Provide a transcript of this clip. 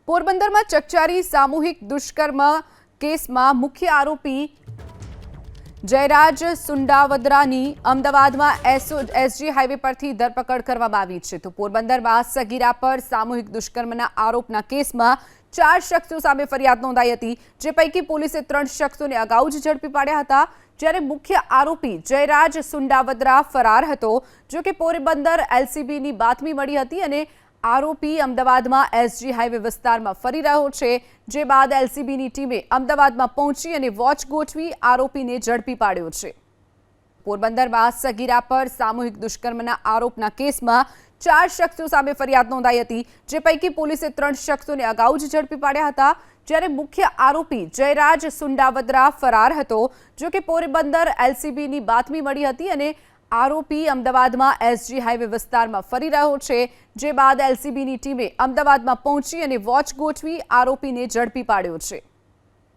પોરબંદરમાં ચકચારી સામૂહિક દુષ્કર્મ કેસમાં મુખ્ય આરોપી જયરાજ સુંડાવદરાની અમદાવાદમાં એસજી હાઈવે પરથી ધરપકડ કરવામાં આવી છે। તો પોરબંદરમાં સગીરા પર સામૂહિક દુષ્કર્મના આરોપના કેસમાં 4 શખ્સો સામે ફરિયાદ નોંધાઈ હતી, જે પૈકી પોલીસે 3 શખ્સોને અગાઉ જ ઝડપી પાડ્યા હતા, જ્યારે મુખ્ય આરોપી જયરાજ સુંડાવદરા ફરાર હતો। જો કે પોરબંદર એલસીબીની બાતમી મળી હતી અને આરોપી અમદાવાદમાં એસજી હાઈવે વિસ્તારમાં ફરી રહ્યો છે, જે બાદ એલસીબીની ટીમે અમદાવાદમાં પહોંચી અને વોચ ગોઠવી આરોપીને ઝડપી પાડ્યો છે। પોરબંદરમાં સગીરા પર સામૂહિક દુષ્કર્મના આરોપના કેસમાં 4 શખ્સો સામે ફરિયાદ નોંધાઈ હતી, જે પૈકી પોલીસે 3 શખ્સોને અગાઉ જ ઝડપી પાડ્યા હતા, જ્યારે મુખ્ય આરોપી જયરાજ સુંડાવદરા ફરાર હતો। જો કે પોરબંદર એલસીબીની બાતમી મળી હતી અને આરોપી અમદાવાદમાં એસજી હાઈવે વિસ્તારમાં ફરી રહ્યો છે, જે બાદ એલસીબીની ટીમે અમદાવાદમાં પહોંચી અને વોચ ગોઠવી આરોપીને ઝડપી પાડ્યો છે।